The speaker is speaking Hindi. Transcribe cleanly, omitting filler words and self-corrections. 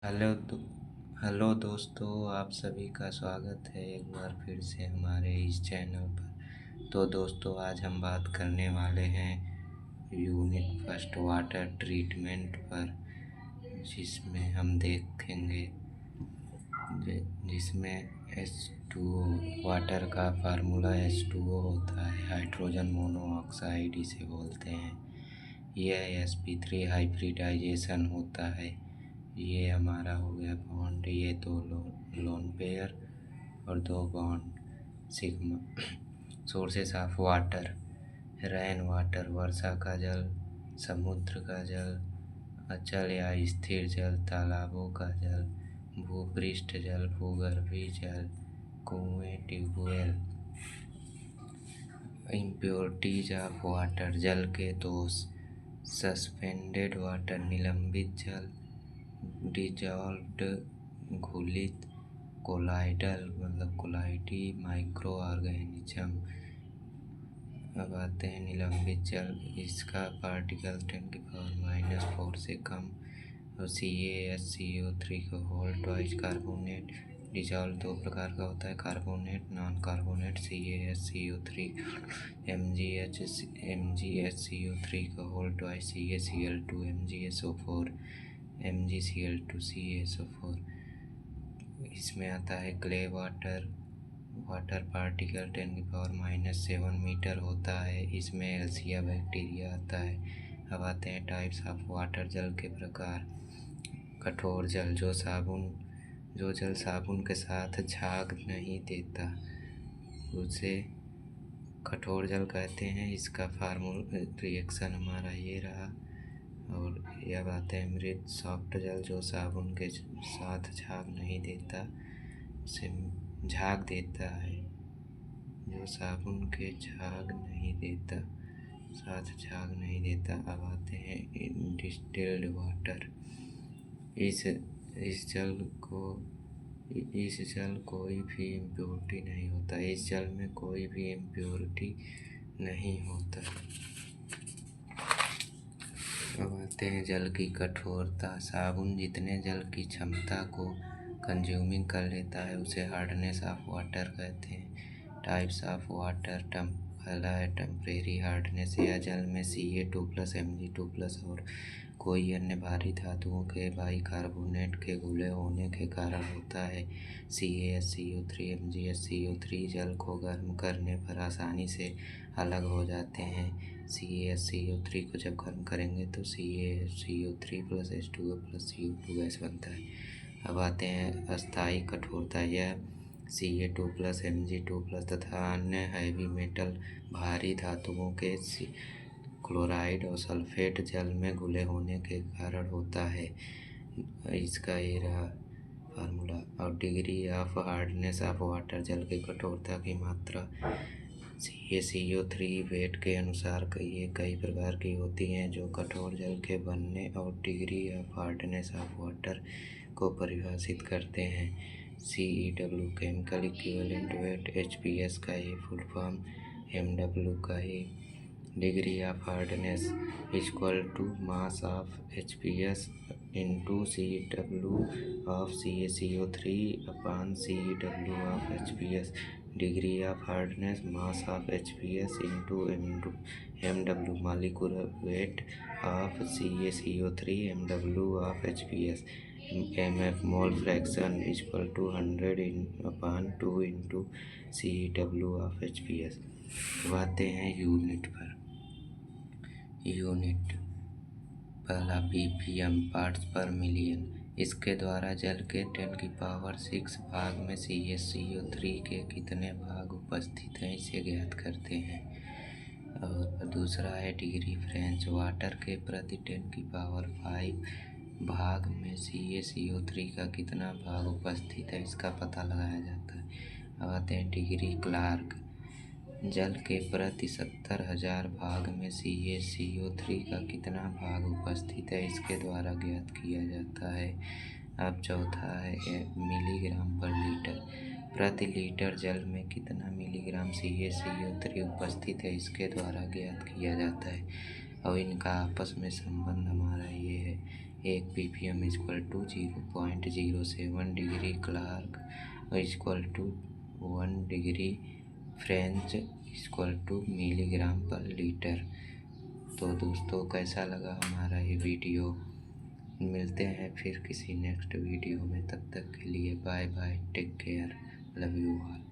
हेलो दो, हेलो दोस्तों, आप सभी का स्वागत है एक बार फिर से हमारे इस चैनल पर। तो दोस्तों, आज हम बात करने वाले हैं यूनिट फर्स्ट वाटर ट्रीटमेंट पर, जिसमें हम देखेंगे जिसमें H2O वाटर का फार्मूला H2O होता है, हाइड्रोजन मोनोऑक्साइड इसे बोलते हैं। यह sp3 हाइब्रिडाइजेशन होता है। ये हमारा हो गया बॉन्ड, ये दो लोन पेयर और दो bond sigma. Sources of water: rain water वर्षा का जल, समुद्र का जल, अचल या स्थिर जल, तालाबों का जल, भूपृष्ठ जल, भूगर्भीय जल, कुएं, ट्यूबवेल। इम्प्योरिटीज ऑफ वाटर: जल के दोष: सस्पेंडेड वाटर निलंबित जल, डिजॉल्व्ड घुलित, कोलाइडल मतलब कोलाइडी, माइक्रो ऑर्गेनिज्म। अब आते हैं निलंबित जल, इसका पार्टिकल 10⁻⁴ से कम, और CaSCO3 को होल ट्वाइस कार्बोनेट। डिजॉल्व दो प्रकार का होता है, carbonate, non carbonate. CaSCO3 MgHCO3 को whole twice, CaCl2 MgSO4 MgCl2CaSO4। इसमें आता है clay water, water particle 10⁻⁷ metre होता है, इसमें एल्सिया बैक्टीरिया आता है। अब आते हैं टाइप्स ऑफ वाटर, जल के प्रकार। कठोर जल: जो जल साबुन के साथ झाग नहीं देता उसे कठोर जल कहते हैं। इसका रिएक्शन हमारा ये रहा। और यह बात है मृत सॉफ्ट जल: जो साबुन के साथ झाग नहीं देता उसे झाग देता है, जो साबुन के साथ झाग नहीं देता। अब आते हैं डिस्टिल्ड वाटर। इस जल कोई भी इम्प्योरिटी नहीं होता, इस जल में कोई भी इम्प्योरिटी नहीं होता। अब आते हैं जल की कठोरता। साबुन जितने जल की क्षमता को कंज्यूमिंग कर लेता है उसे हार्डनेस ऑफ वाटर कहते हैं। टाइप्स ऑफ वाटर: पहला है टेम्परेरी हार्डनेस, यह जल में Ca2+, Mg2+ और कोई अन्य भारी धातुओं के बाइकार्बोनेट के घुले होने के कारण होता है। CaSCO3 MgSCO3 जल को गर्म करने पर आसानी से अलग हो जाते हैं। CaSCO3 को जब गर्म करेंगे तो CaSCO3 + H2O + CO2 गैस बनता है। अब आते हैं अस्थायी कठोरता। यह Ca2+, Mg2+ तथा अन्य हैवी मेटल भारी धातुओं के क्लोराइड और सल्फेट जल में घुले होने के कारण होता है। इसका ये रहा फार्मूला। और degree of hardness of water: जल की कठोरता की मात्रा CaCO3 वेट के अनुसार कई प्रकार की होती हैं, जो कठोर जल के बनने और degree of hardness of water को परिभाषित करते हैं। CEW chemical equivalent weight, HPS का ये फुल फॉर्म, MW का ये। Degree of hardness = mass of HPS into CW of CaCO3 upon CEW of HPS। Degree of hardness mass of HPS into MW molecular weight of CaCO3 MW of HPS। MF mole fraction = 100/2 into CEW of HPS। आते हैं यूनिट पर। यूनिट पहला ppm पार्ट्स पर मिलियन। इसके द्वारा जल के 10⁶ भाग में CaCO3 के कितने भाग उपस्थित हैं इसे ज्ञात करते हैं। और दूसरा है डिग्री फ्रेंच। वाटर के प्रति 10⁵ भाग में CaCO3 का कितना भाग उपस्थित है इसका पता लगाया जाता है। अब आते हैं डिग्री क्लार्क। जल के प्रति 70,000 भाग में CaCO3 का कितना भाग उपस्थित है इसके द्वारा ज्ञात किया जाता है। अब चौथा है मिलीग्राम पर लीटर। प्रति लीटर जल में कितना मिलीग्राम CaCO3 उपस्थित है इसके द्वारा ज्ञात किया जाता है। और इनका आपस में संबंध हमारा ये है, 1 ppm equal to 0.07 degree Clark equal to 1 degree French equal to milligram per litre. तो दोस्तों कैसा लगा हमारा ये वीडियो, मिलते हैं फिर किसी नेक्स्ट वीडियो में, तब तक के लिए bye bye, take care, love you all.